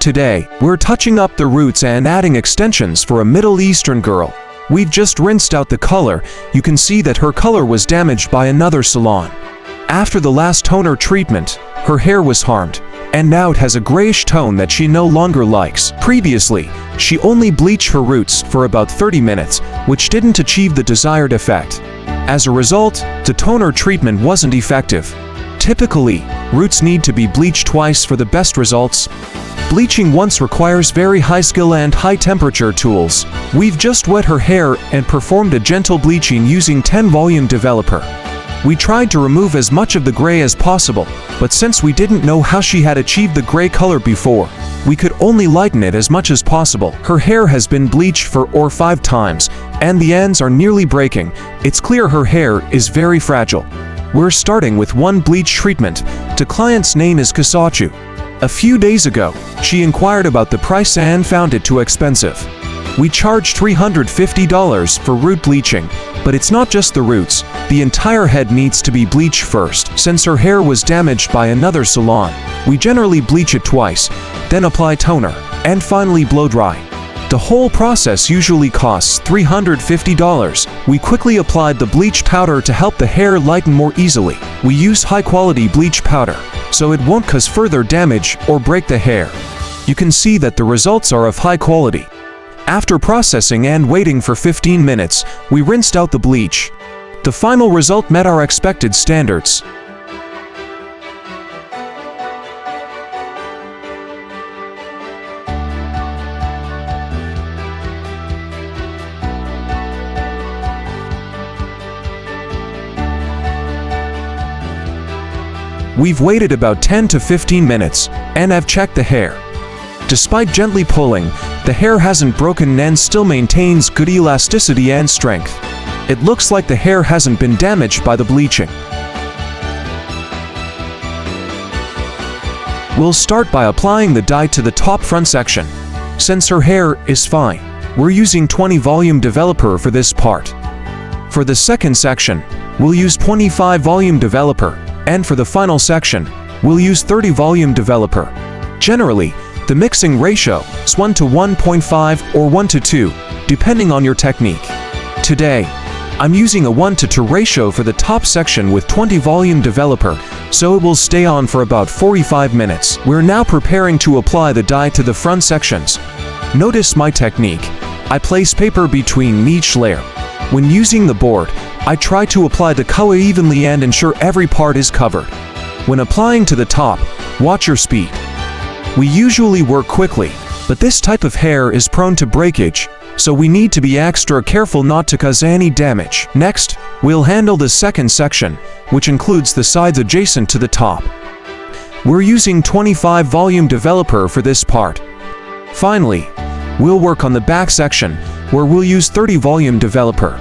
Today, we're touching up the roots and adding extensions for a Middle Eastern girl. We've just rinsed out the color. You can see that her color was damaged by another salon. After the last toner treatment, her hair was harmed, and now it has a grayish tone that she no longer likes. Previously, she only bleached her roots for about 30 minutes, which didn't achieve the desired effect. As a result, the toner treatment wasn't effective. Typically, roots need to be bleached twice for the best results. Bleaching once requires very high skill and high temperature tools. We've just wet her hair and performed a gentle bleaching using 10 volume developer. We tried to remove as much of the gray as possible, but since we didn't know how she had achieved the gray color before, we could only lighten it as much as possible. Her hair has been bleached 4 or 5 times, and the ends are nearly breaking. It's clear her hair is very fragile. We're starting with one bleach treatment. The client's name is Kasachu. A few days ago, she inquired about the price and found it too expensive. We charge $350 for root bleaching, but it's not just the roots. The entire head needs to be bleached first. Since her hair was damaged by another salon, we generally bleach it twice, then apply toner, and finally blow dry. The whole process usually costs $350. We quickly applied the bleach powder to help the hair lighten more easily. We use high-quality bleach powder, so it won't cause further damage or break the hair. You can see that the results are of high quality. After processing and waiting for 15 minutes, we rinsed out the bleach. The final result met our expected standards. We've waited about 10 to 15 minutes, and I've checked the hair. Despite gently pulling, the hair hasn't broken and still maintains good elasticity and strength. It looks like the hair hasn't been damaged by the bleaching. We'll start by applying the dye to the top front section. Since her hair is fine, we're using 20 volume developer for this part. For the second section, we'll use 25 volume developer. And for the final section, we'll use 30 volume developer. Generally, the mixing ratio is 1 to 1.5 or 1 to 2, depending on your technique. Today, I'm using a 1 to 2 ratio for the top section with 20 volume developer, so it will stay on for about 45 minutes. We're now preparing to apply the dye to the front sections. Notice my technique. I place paper between each layer. When using the board, I try to apply the color evenly and ensure every part is covered. When applying to the top, watch your speed. We usually work quickly, but this type of hair is prone to breakage, so we need to be extra careful not to cause any damage. Next, we'll handle the second section, which includes the sides adjacent to the top. We're using 25 volume developer for this part. Finally, we'll work on the back section, where we'll use 30 volume developer.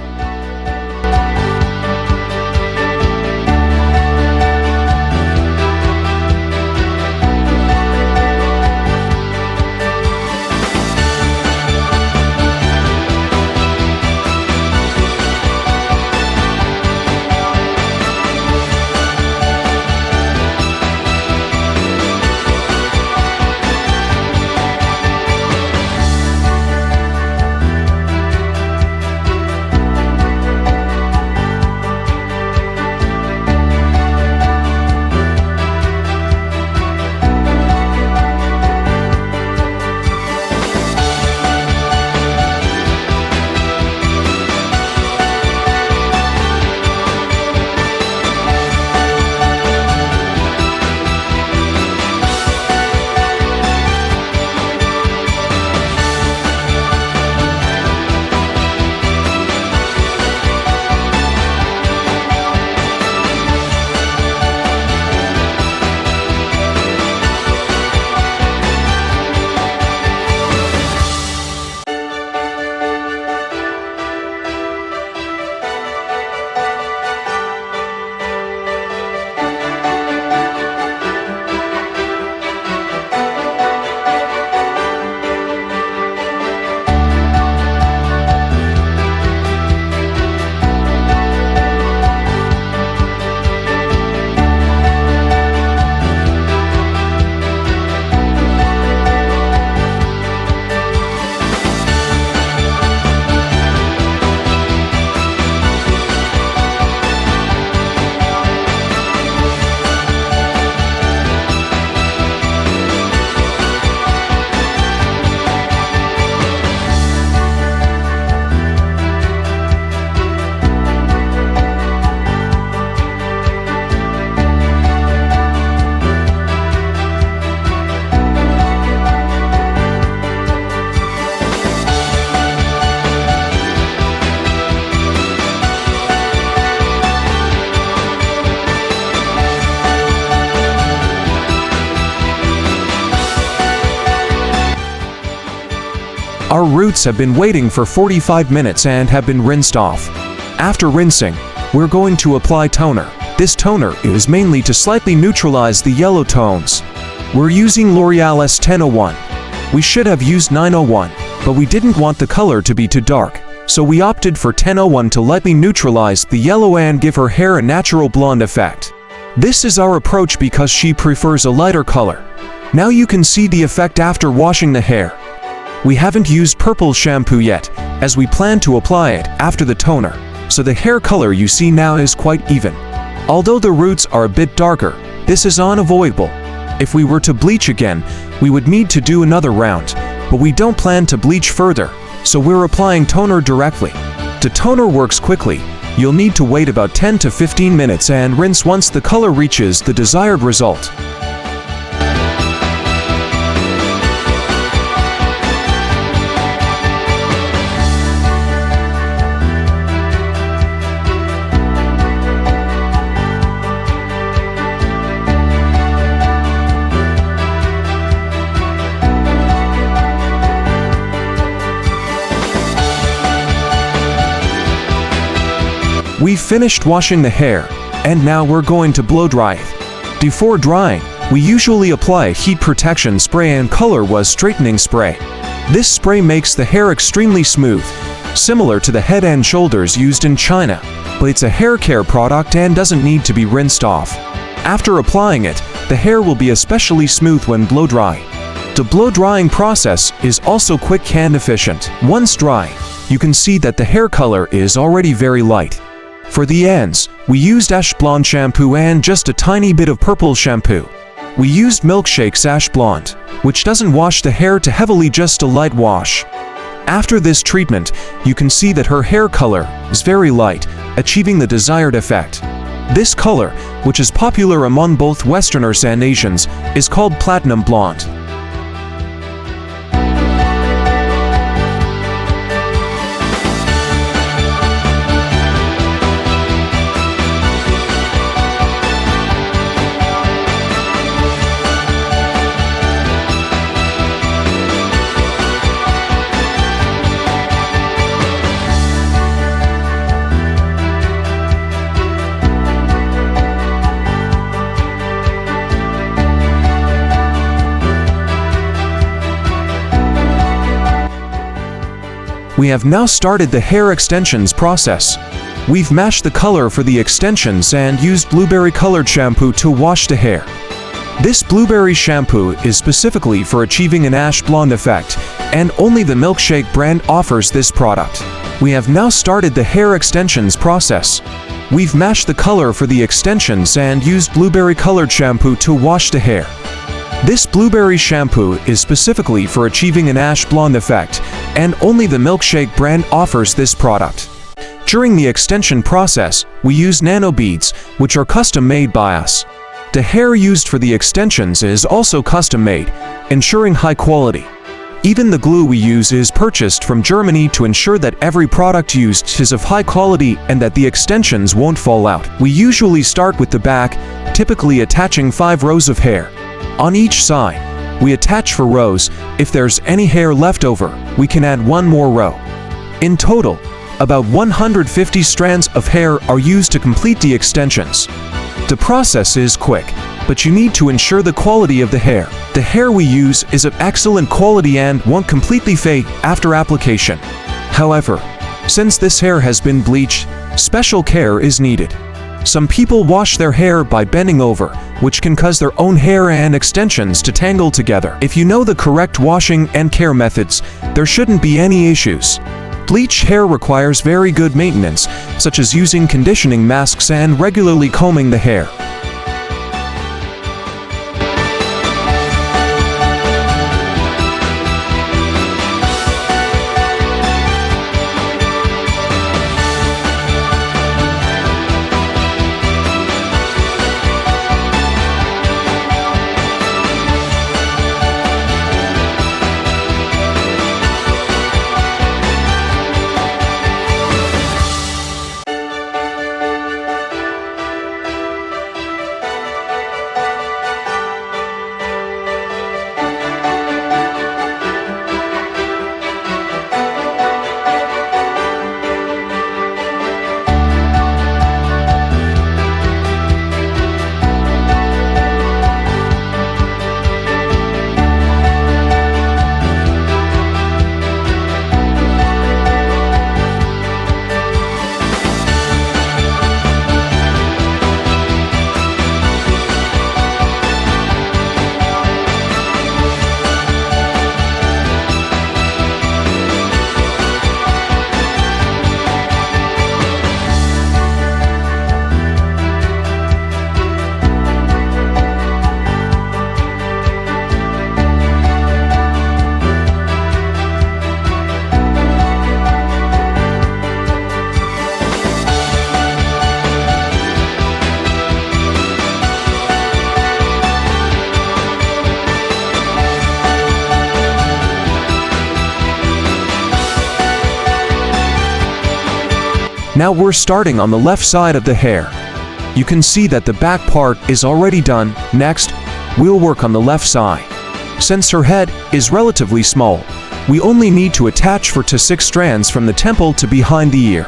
Our roots have been waiting for 45 minutes and have been rinsed off. After rinsing, we're going to apply toner. This toner is mainly to slightly neutralize the yellow tones. We're using L'Oreal S1001. We should have used 901, but we didn't want the color to be too dark, so we opted for 1001 to lightly neutralize the yellow and give her hair a natural blonde effect. This is our approach because she prefers a lighter color. Now you can see the effect after washing the hair. We haven't used purple shampoo yet, as we plan to apply it after the toner, so the hair color you see now is quite even. Although the roots are a bit darker, this is unavoidable. If we were to bleach again, we would need to do another round, but we don't plan to bleach further, so we're applying toner directly. The toner works quickly. You'll need to wait about 10 to 15 minutes and rinse once the color reaches the desired result. We've finished washing the hair, and now we're going to blow dry it. Before drying, we usually apply a heat protection spray, and color was straightening spray. This spray makes the hair extremely smooth, similar to the Head and Shoulders used in China, but it's a hair care product and doesn't need to be rinsed off. After applying it, the hair will be especially smooth when blow dry. The blow drying process is also quick and efficient. Once dry, you can see that the hair color is already very light. For the ends, we used Ash Blonde shampoo and just a tiny bit of purple shampoo. We used Milkshake's Ash Blonde, which doesn't wash the hair too heavily, just a light wash. After this treatment, you can see that her hair color is very light, achieving the desired effect. This color, which is popular among both Westerners and Asians, is called platinum blonde. We have now started the hair extensions process. We've matched the color for the extensions and used blueberry colored shampoo to wash the hair. This blueberry shampoo is specifically for achieving an ash blonde effect, and only the Milkshake brand offers this product. We have now started the hair extensions process. We've matched the color for the extensions and used blueberry colored shampoo to wash the hair. This blueberry shampoo is specifically for achieving an ash blonde effect, and only the Milkshake brand offers this product. During the extension process, we use nano beads, which are custom made by us. The hair used for the extensions is also custom made, ensuring high quality. Even the glue we use is purchased from Germany to ensure that every product used is of high quality and that the extensions won't fall out. We usually start with the back, typically attaching 5 rows of hair. On each side, we attach 4 rows. If there's any hair left over, we can add 1 more row. In total, about 150 strands of hair are used to complete the extensions. The process is quick, but you need to ensure the quality of the hair. The hair we use is of excellent quality and won't completely fade after application. However, since this hair has been bleached, special care is needed. Some people wash their hair by bending over, which can cause their own hair and extensions to tangle together. If you know the correct washing and care methods, there shouldn't be any issues. Bleached hair requires very good maintenance, such as using conditioning masks and regularly combing the hair. Now we're starting on the left side of the hair. You can see that the back part is already done. Next, we'll work on the left side. Since her head is relatively small, we only need to attach 4 to 6 strands from the temple to behind the ear.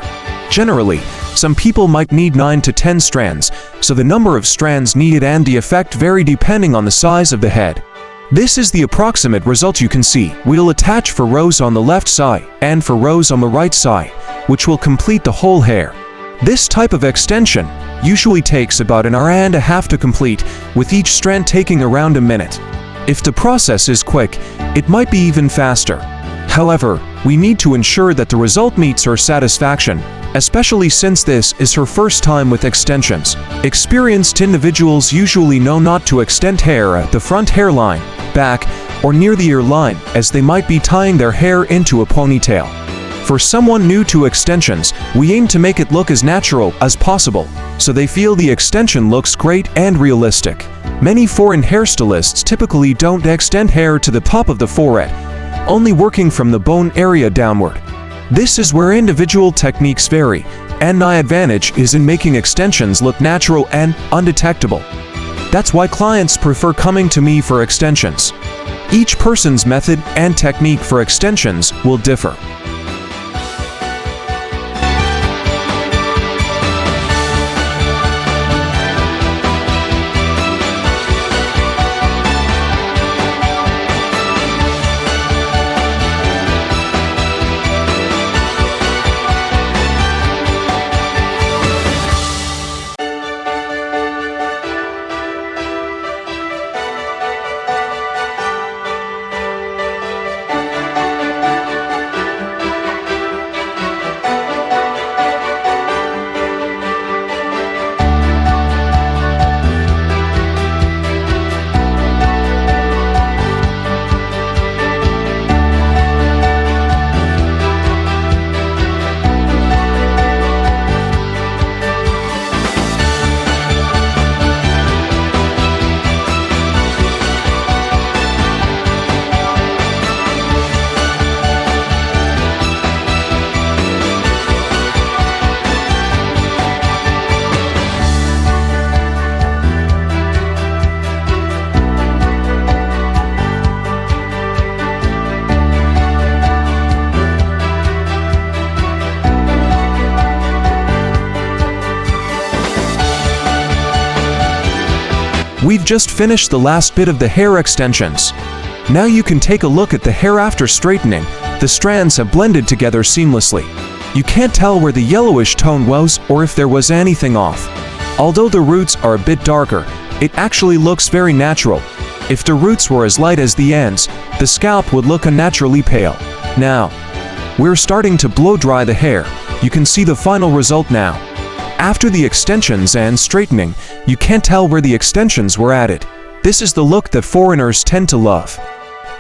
Generally, some people might need 9 to 10 strands, so the number of strands needed and the effect vary depending on the size of the head. This is the approximate result you can see. We'll attach 4 rows on the left side and 4 rows on the right side, which will complete the whole hair. This type of extension usually takes about an hour and a half to complete, with each strand taking around a minute. If the process is quick, it might be even faster. However, we need to ensure that the result meets her satisfaction, especially since this is her first time with extensions. Experienced individuals usually know not to extend hair at the front hairline, back, or near the ear line, as they might be tying their hair into a ponytail. For someone new to extensions, we aim to make it look as natural as possible, so they feel the extension looks great and realistic. Many foreign hairstylists typically don't extend hair to the top of the forehead, only working from the bone area downward. This is where individual techniques vary, and my advantage is in making extensions look natural and undetectable. That's why clients prefer coming to me for extensions. Each person's method and technique for extensions will differ. We've just finished the last bit of the hair extensions. Now you can take a look at the hair after straightening. The strands have blended together seamlessly. You can't tell where the yellowish tone was or if there was anything off. Although the roots are a bit darker, it actually looks very natural. If the roots were as light as the ends, the scalp would look unnaturally pale. Now, we're starting to blow dry the hair. You can see the final result now. After the extensions and straightening, you can't tell where the extensions were added. This is the look that foreigners tend to love.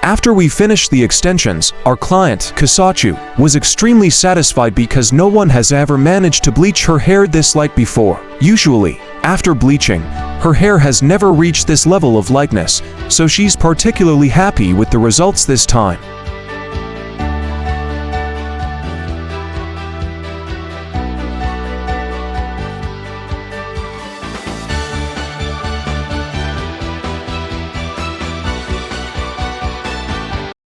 After we finished the extensions, our client, Kasachu, was extremely satisfied because no one has ever managed to bleach her hair this light before. Usually, after bleaching, her hair has never reached this level of lightness, so she's particularly happy with the results this time.